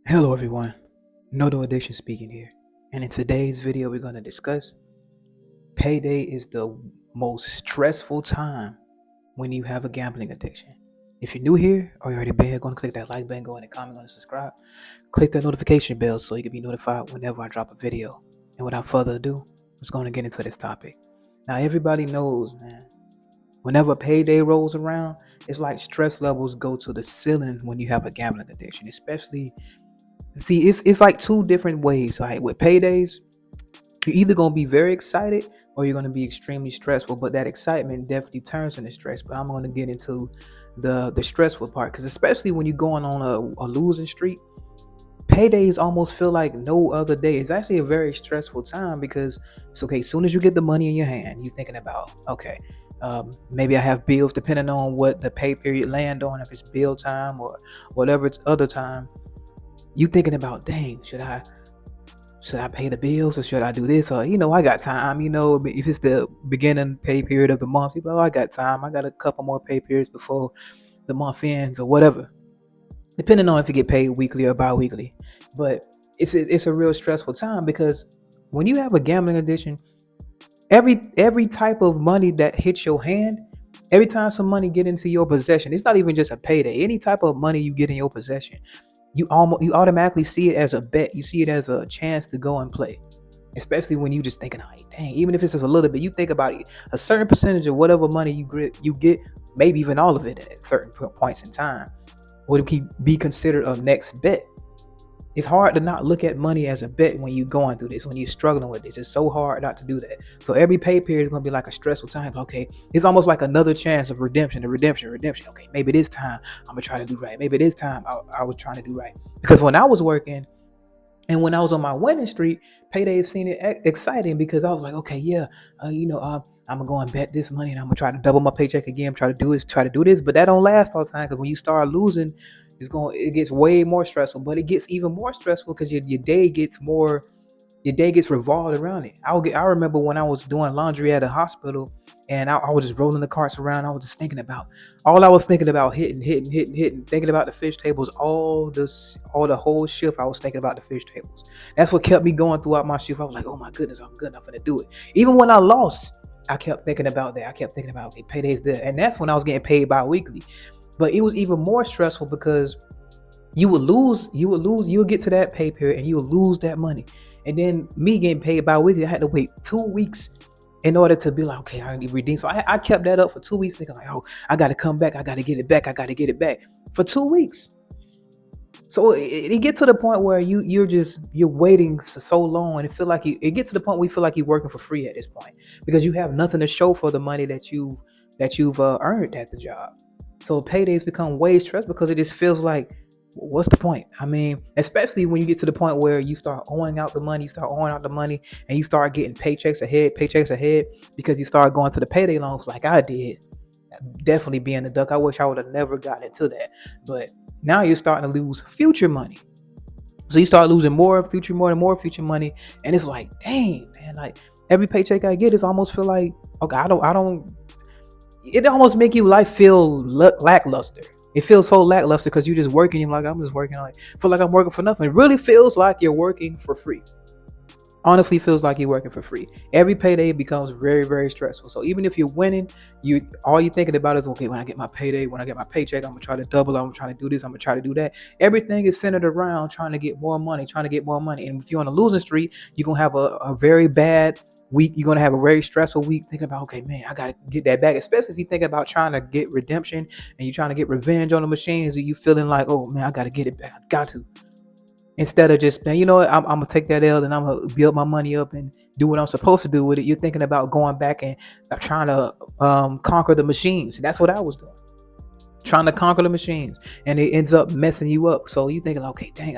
Hello everyone, Noto Addiction speaking here. And in today's video, we're going to discuss payday is the most stressful time when you have a gambling addiction. If you're new here or you're already been here, go and click that like button, go in and comment, go and subscribe. Click that notification bell so you can be notified whenever I drop a video. And without further ado, let's go and get into this topic. Now, everybody knows, man, whenever payday rolls around, it's like stress levels go to the ceiling when you have a gambling addiction, especially. See, it's like two different ways. Like with paydays, you're either gonna be very excited or you're gonna be extremely stressful. But that excitement definitely turns into stress. But I'm gonna get into the stressful part because especially when you're going on a losing streak, paydays almost feel like no other day. It's actually a very stressful time because it's okay. As soon as you get the money in your hand, you're thinking about okay. Maybe I have bills depending on what the pay period land on, if it's bill time or whatever it's other time. You thinking about, dang, should I pay the bills or should I do this? Or I got time. If it's the beginning pay period of the month, you I got time. I got a couple more pay periods before the month ends or whatever, depending on if you get paid weekly or bi-weekly. But it's a real stressful time because when you have a gambling addiction, every type of money that hits your hand, every time some money get into your possession, it's not even just a payday. Any type of money you get in your possession, you automatically see it as a bet. You see it as a chance to go and play. Especially when you just thinking, oh, dang, even if it's just a little bit, you think about it, a certain percentage of whatever money you get, maybe even all of it at certain points in time, would be considered a next bet. It's hard to not look at money as a bet when you're going through this, when you're struggling with this. It's so hard not to do that. So every pay period is going to be like a stressful time. Okay, it's almost like another chance of redemption. Okay, maybe this time I'm going to try to do right. Maybe this time I was trying to do right. Because when I was working, and when I was on my winning streak, payday seemed exciting because I was like, okay, yeah, I'm gonna go and bet this money, and I'm gonna try to double my paycheck again. Try to do this, but that don't last all the time because when you start losing, it gets way more stressful. But it gets even more stressful because your day gets more. Your day gets revolved around it. I remember when I was doing laundry at a hospital, and I was just rolling the carts around. I was just thinking about hitting, thinking about the fish tables, all the whole shift. I was thinking about the fish tables. That's what kept me going throughout my shift. I was like, oh my goodness, I'm good enough to do it. Even when I lost, I kept thinking about that. I kept thinking about, okay, payday's there, and that's when I was getting paid bi-weekly. But it was even more stressful because you'll get to that pay period and you'll lose that money. And then me getting paid bi-weekly, I had to wait 2 weeks in order to be like, okay, I need to redeem. So I kept that up for 2 weeks, thinking like, oh, I got to come back. I got to get it back for 2 weeks. So it get to the point where you're waiting for so long, and it get to the point where you feel like you're working for free at this point because you have nothing to show for the money that you've earned at the job. So paydays become way stressful because it just feels like, what's the point? I mean, especially when you get to the point where you start owing out the money, and you start getting paychecks ahead because you start going to the payday loans like I did. Definitely being a duck. I wish I would have never got into that. But now you're starting to lose future money. So you start losing more future money, and it's like, dang, man, like every paycheck I get is almost feel like, okay, I don't. It almost make you life feel lackluster. It feels so lackluster because you're just working. You're like, I'm just working. Like, feel like I'm working for nothing. It really feels like you're working for free. Honestly, feels like you're working for free. Every payday becomes very, very stressful. So even if you're winning, all you're thinking about is, okay, when I get my payday, when I get my paycheck, I'm gonna try to double. I'm trying to do this. I'm gonna try to do that. Everything is centered around trying to get more money. And if you're on a losing streak, you're gonna have a very bad week. You're gonna have a very stressful week thinking about, okay, man, I gotta get that back. Especially if you think about trying to get redemption and you're trying to get revenge on the machines, and you feeling like, oh man, I gotta get it back. I got to. Instead of just, you know what, I'm gonna take that L and I'm gonna build my money up and do what I'm supposed to do with it. You're thinking about going back and trying to conquer the machines. That's what I was doing, trying to conquer the machines, and it ends up messing you up. So you thinking, okay, dang,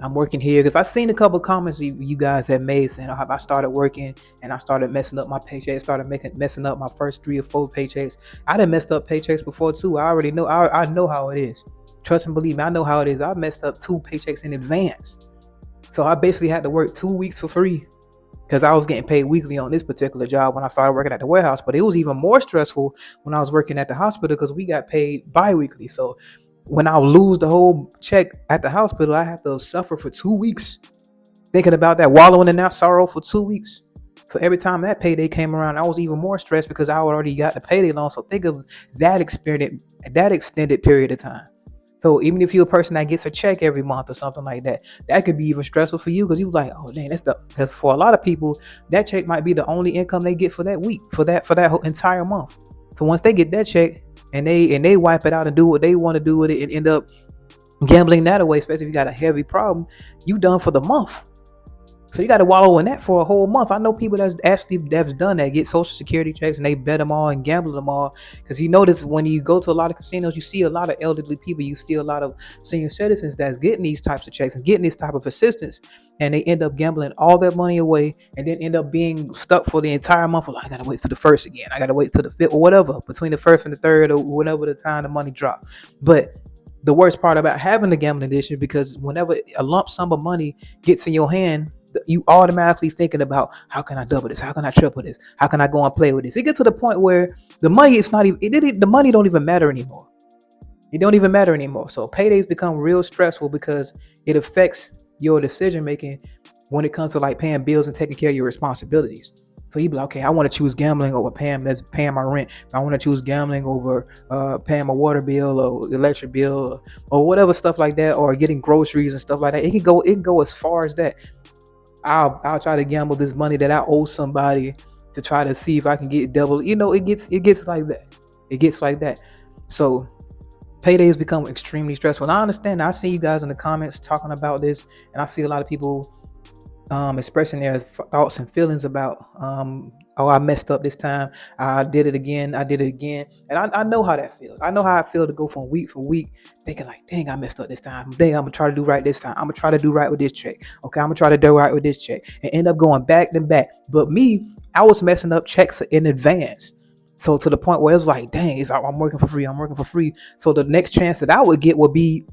I'm working here because I seen a couple comments you guys have made saying I started working and I started messing up my paychecks, messing up my first 3 or 4 paychecks. I done messed up paychecks before too. I already know. I know how it is. Trust and believe me, I know how it is. I messed up 2 paychecks in advance. So I basically had to work 2 weeks for free because I was getting paid weekly on this particular job when I started working at the warehouse. But it was even more stressful when I was working at the hospital because we got paid bi-weekly. So when I lose the whole check at the hospital, I have to suffer for 2 weeks thinking about that, wallowing in that sorrow for 2 weeks. So every time that payday came around, I was even more stressed because I already got the payday loan. So think of that experience, that extended period of time. So even if you're a person that gets a check every month or something like that, that could be even stressful for you because you're like, oh dang, because for a lot of people, that check might be the only income they get for that week, for that whole entire month. So once they get that check and they wipe it out and do what they want to do with it and end up gambling that away, especially if you got a heavy problem, you done for the month. So you got to wallow in that for a whole month. I know people that's done that, get social security checks and they bet them all and gamble them all. Because you notice when you go to a lot of casinos, you see a lot of elderly people, you see a lot of senior citizens that's getting these types of checks and getting this type of assistance, and they end up gambling all that money away and then end up being stuck for the entire month. Like, I gotta wait till the first again. I gotta wait till the fifth or whatever, between the first and the third or whatever the time the money drop. But the worst part about having the gambling addiction, because whenever a lump sum of money gets in your hand, you automatically thinking about, how can I double this? How can I triple this? How can I go and play with this? It gets to the point where the money is not even, the money don't even matter anymore. It don't even matter anymore. So paydays become real stressful because it affects your decision making when it comes to like paying bills and taking care of your responsibilities. So you be like, okay, I want to choose gambling over paying my rent. I want to choose gambling over paying my water bill or electric bill or whatever stuff like that, or getting groceries and stuff like that. It can go as far as that. I'll try to gamble this money that I owe somebody to try to see if I can get double. It gets like that. It gets like that. So paydays become extremely stressful. And I understand. I see you guys in the comments talking about this, and I see a lot of people expressing their thoughts and feelings about, oh, I messed up this time. I did it again. And I know how that feels. I know how I feel to go from week for week thinking like, dang, I messed up this time. Dang, I'm gonna try to do right this time. I'm gonna try to do right with this check. Okay, I'm gonna try to do right with this check, and end up going back to back. But me, I was messing up checks in advance. So to the point where it was like, dang, if I'm working for free, I'm working for free. So the next chance that I would get would be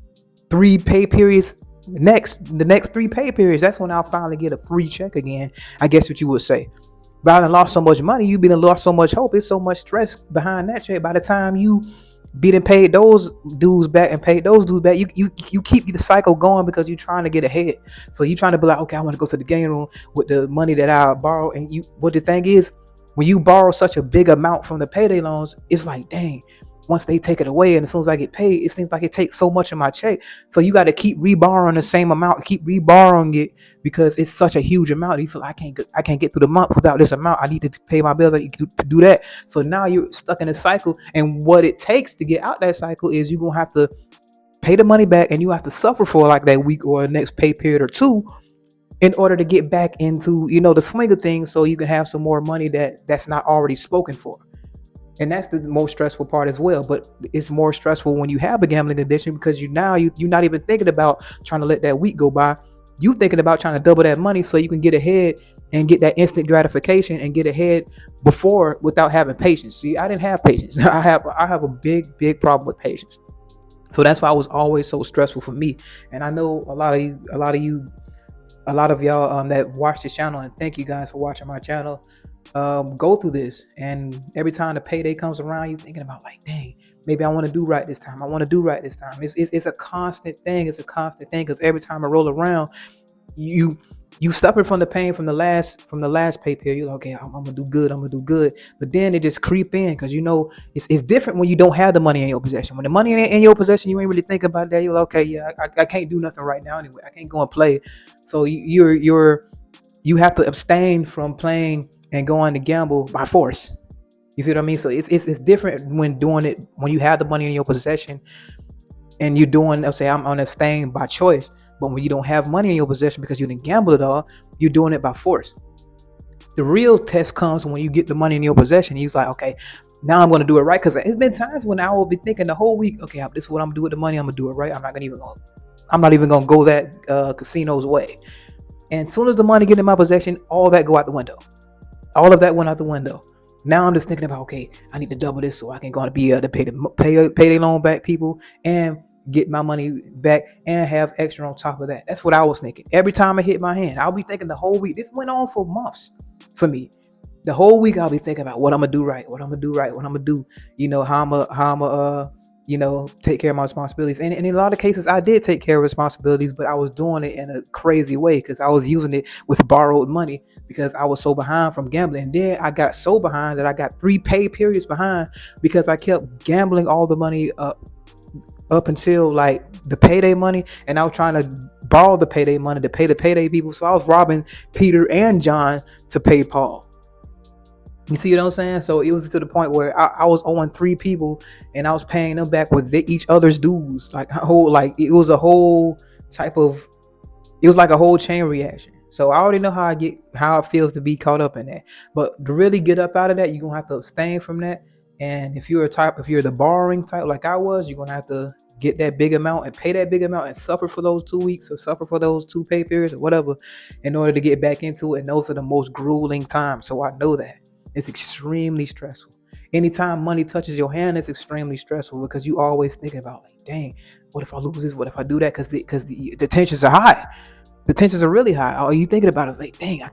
3 pay periods. The next 3 pay periods, that's when I'll finally get a free check again, I guess what you would say. But I done lost so much money, you been lost so much hope, it's so much stress behind that check. By the time you beat and paid those dues back and paid those dues back, you keep the cycle going because you're trying to get ahead. So you're trying to be like, okay, I want to go to the game room with the money that I borrow. And what the thing is, when you borrow such a big amount from the payday loans, it's like, dang, once they take it away and as soon as I get paid, it seems like it takes so much of my check. So you got to keep reborrowing the same amount, keep reborrowing it because it's such a huge amount. You feel like I can't get through the month without this amount. I need to pay my bills. I need to do that. So now you're stuck in a cycle. And what it takes to get out that cycle is you're going to have to pay the money back, and you have to suffer for like that week or next pay period or two in order to get back into, the swing of things, so you can have some more money that's not already spoken for. And that's the most stressful part as well. But it's more stressful when you have a gambling addiction because you're not even thinking about trying to let that week go by. You thinking about trying to double that money so you can get ahead and get that instant gratification and get ahead before without having patience. See, I didn't have patience. I have a big problem with patience. So that's why it was always so stressful for me. And I know a lot of y'all that watch this channel, and thank you guys for watching my channel, go through this. And every time the payday comes around, you thinking about like, dang, maybe I want to do right this time. It's a constant thing. Because every time I roll around, you suffer from the pain from the last pay period. You're like, okay, I'm gonna do good. But then it just creep in because it's different when you don't have the money in your possession. When the money in your possession, you ain't really think about that. You're like, okay, yeah, I can't do nothing right now anyway. I can't go and play. So you have to abstain from playing and going to gamble by force. You see what I mean? So it's different when doing it when you have the money in your possession and you're doing, let's say, I'm on a abstain by choice. But when you don't have money in your possession because you didn't gamble it all, you're doing it by force. The real test comes when you get the money in your possession. You're like, okay, now I'm going to do it right. Because it's been times when I will be thinking the whole week, okay, this is what I'm going to do with the money. I'm going to do it right. I'm not even going to go that casino's way. And as soon as the money get in my possession, all that go out the window. All of that went out the window. Now I'm just thinking about, okay, I need to double this so I can go and be able to pay their loan back, people, and get my money back and have extra on top of that. That's what I was thinking. Every time I hit my hand, I'll be thinking the whole week. This went on for months for me. The whole week I'll be thinking about what I'm gonna do right, what I'm gonna do. How I'm gonna take care of my responsibilities. And in a lot of cases, I did take care of responsibilities, but I was doing it in a crazy way because I was using it with borrowed money because I was so behind from gambling. And then I got so behind that I got 3 pay periods behind because I kept gambling all the money up until like the payday money, and I was trying to borrow the payday money to pay the payday people. So I was robbing Peter and John to pay Paul. You see what I'm saying? So it was to the point where I was owing 3 people, and I was paying them back with each other's dues. Like it was a whole type of, it was like a whole chain reaction. So I already know how it feels to be caught up in that. But to really get up out of that, you're gonna have to abstain from that. And if you're the borrowing type like I was, you're gonna have to get that big amount and pay that big amount and suffer for those 2 weeks or suffer for those 2 pay periods or whatever in order to get back into it. And those are the most grueling times. So I know that it's extremely stressful. Anytime money touches your hand, it's extremely stressful because you always thinking about like, dang, what if I lose this? What if I do that? Because the tensions are high. The tensions are really high. All you thinking about is like, dang, I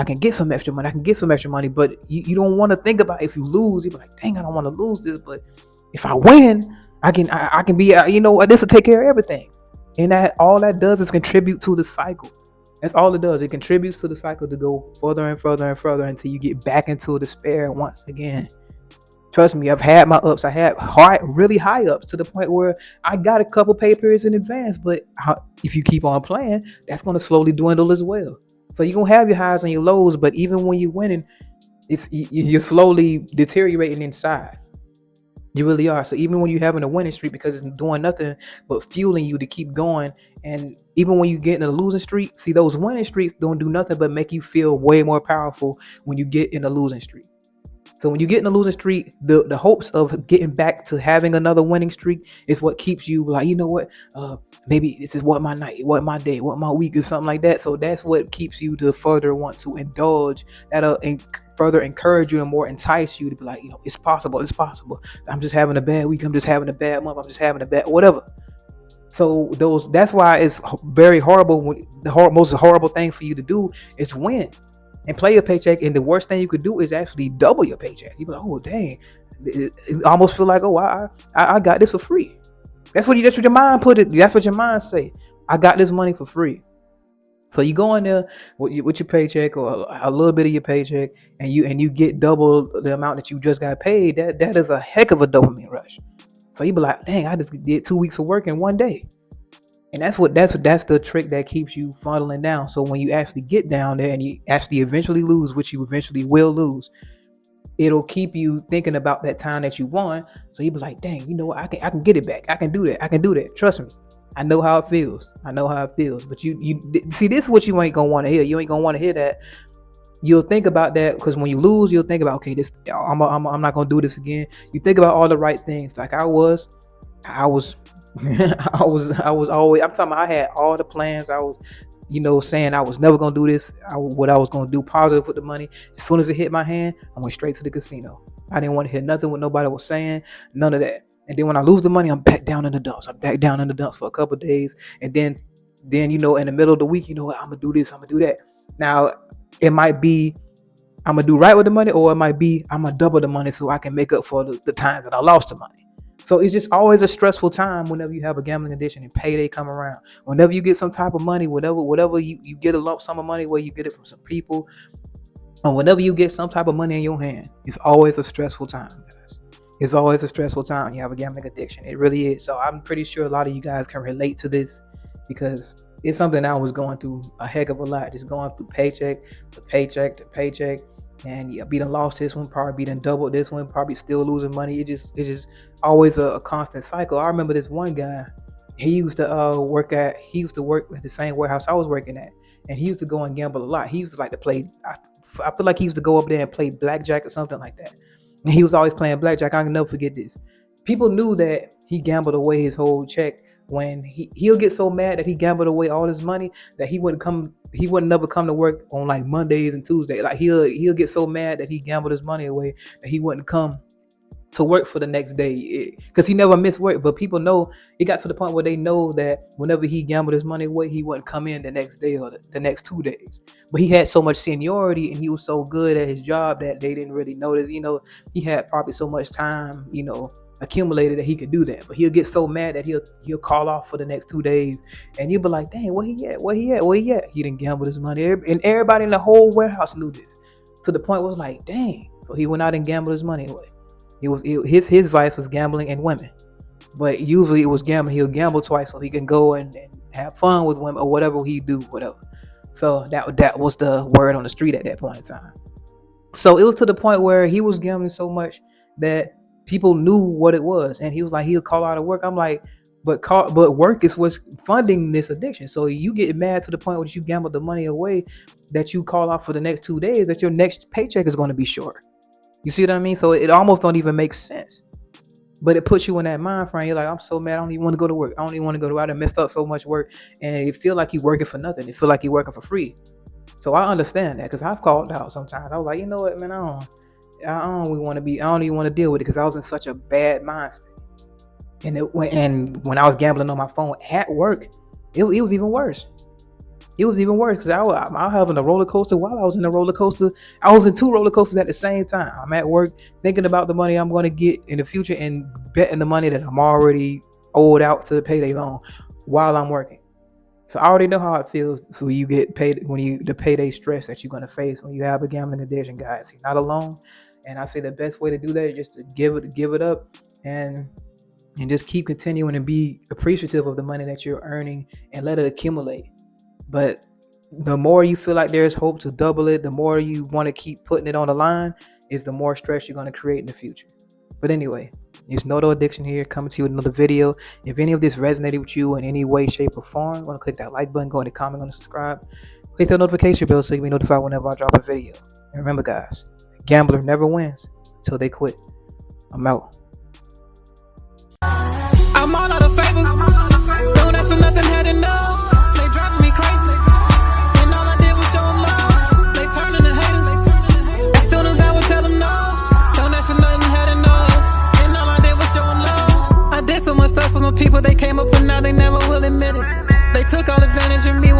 can get some extra money. I can get some extra money, but you don't want to think about if you lose. You're like, dang, I don't want to lose this, but if I win, I can be, this will take care of everything. And that all that does is contribute to the cycle. That's all it does. It contributes to the cycle to go further and further and further until you get back into despair once again. Trust me, I've had my ups. I had really high ups to the point where I got a couple pay periods in advance. But if you keep on playing, that's going to slowly dwindle as well. So you're going to have your highs and your lows. But even when you're winning, you're slowly deteriorating inside. You really are. So even when you're having a winning streak, because it's doing nothing but fueling you to keep going. And even when you get in a losing streak, see, those winning streaks don't do nothing but make you feel way more powerful when you get in a losing streak. So when you get in a losing streak, the hopes of getting back to having another winning streak is what keeps you like, you know what, maybe this is what my night, what my day, what my week, or something like that. So that's what keeps you to further want to indulge. That'll further encourage you and more entice you to be like, it's possible, it's possible. I'm just having a bad week. I'm just having a bad month. I'm just having a bad whatever. So that's why it's very horrible. The most horrible thing for you to do is win and play your paycheck, and the worst thing you could do is actually double your paycheck. You be like, oh dang, it almost feel like, oh, I got this for free. That's what your mind put it. That's what your mind say. I got this money for free. So you go in there with your paycheck or a little bit of your paycheck, and you get double the amount that you just got paid. That is a heck of a dopamine rush. So you be like, dang, I just did 2 weeks of work in one day. And that's the trick that keeps you funneling down. So when you actually get down there and you actually eventually lose, which you eventually will lose, it'll keep you thinking about that time that you won. So you be like, dang, you know what? I can get it back. I can do that. I can do that. Trust me. I know how it feels. But you see, this is what you ain't gonna want to hear. You ain't gonna want to hear that. You'll think about that because when you lose, you'll think about, okay, this I'm not gonna do this again. You think about all the right things. Like I was I was always, I'm talking about, I had all the plans. I was, saying I was never going to do this. What I was going to do positive with the money. As soon as it hit my hand, I went straight to the casino. I didn't want to hear nothing what nobody was saying, none of that. And then when I lose the money, I'm back down in the dumps. I'm back down in the dumps for a couple of days. And then, in the middle of the week, what, I'm going to do this, I'm going to do that. Now, it might be I'm going to do right with the money, or it might be I'm going to double the money so I can make up for the times that I lost the money. So it's just always a stressful time whenever you have a gambling addiction and payday come around. Whenever you get some type of money, whatever you get a lump sum of money, where you get it from some people, or whenever you get some type of money in your hand, it's always a stressful time, guys. It's always a stressful time when you have a gambling addiction. It really is. So I'm pretty sure a lot of you guys can relate to this, because it's something I was going through a heck of a lot, just going through paycheck to paycheck to paycheck. And be done lost this one, probably be done doubled this one, probably still losing money. It's just always a constant cycle. I remember this one guy, he used to work at the same warehouse I was working at, and he used to go and gamble a lot. He used to like to play, I feel like he used to go up there and play blackjack or something like that. And he was always playing blackjack. I can never forget this. People knew that he gambled away his whole check when he'll get so mad that he gambled away all his money that he wouldn't never come to work on like Mondays and Tuesdays. Like he'll get so mad that he gambled his money away that he wouldn't come to work for the next day, because he never missed work. But people know, it got to the point where they know that whenever he gambled his money away, he wouldn't come in the next day or the next 2 days. But he had so much seniority and he was so good at his job that they didn't really notice. He had probably so much time, accumulated that he could do that. But he'll get so mad that he'll call off for the next 2 days, and you'll be like, dang, where he at? Where he at? Where he at? He didn't gamble his money, and everybody in the whole warehouse knew this. To the point was like, dang. So he went out and gambled his money away. His vice was gambling and women, but usually it was gambling. He'll gamble twice so he can go and have fun with women or whatever he do, whatever. So that was the word on the street at that point in time. So it was to the point where he was gambling so much that people knew what it was, and he was like, he'll call out of work. I'm like, but work is what's funding this addiction. So you get mad to the point where you gamble the money away that you call out for the next 2 days, that your next paycheck is going to be short. You see what I mean? So it almost don't even make sense. But it puts you in that mind frame. You're like, I'm so mad. I don't even want to go to work. I don't even want to go to work. I done messed up so much work. And it feel like you're working for nothing. It feel like you're working for free. So I understand that, because I've called out sometimes. I was like, you know what, man, I don't even want to deal with it, because I was in such a bad mindset. And when I was gambling on my phone at work, it was even worse. It was even worse because I was having a roller coaster while I was in a roller coaster. I was in 2 roller coasters at the same time. I'm at work thinking about the money I'm going to get in the future and betting the money that I'm already owed out to the payday loan while I'm working. So I already know how it feels. So you get paid the payday stress that you're going to face when you have a gambling addiction, guys. You're not alone. And I say the best way to do that is just to give it up and just keep continuing to be appreciative of the money that you're earning and let it accumulate. But the more you feel like there's hope to double it, the more you want to keep putting it on the line, is the more stress you're going to create in the future. But anyway, it's Noto Addiction here, coming to you with another video. If any of this resonated with you in any way, shape, or form, you want to click that like button, go in the comment, and subscribe. Click that notification bell so you can be notified whenever I drop a video. And remember, guys, gambler never wins until they quit. I'm out. I'm all out of favors. Don't ask for nothing, had enough. They driving me crazy. And all I did was show them love. They turning to haters. As soon as I would tell them no, don't ask for nothing, had enough. And all I did was show them love. I did so much stuff for some people, they came up and now they never will admit it. They took all advantage of me.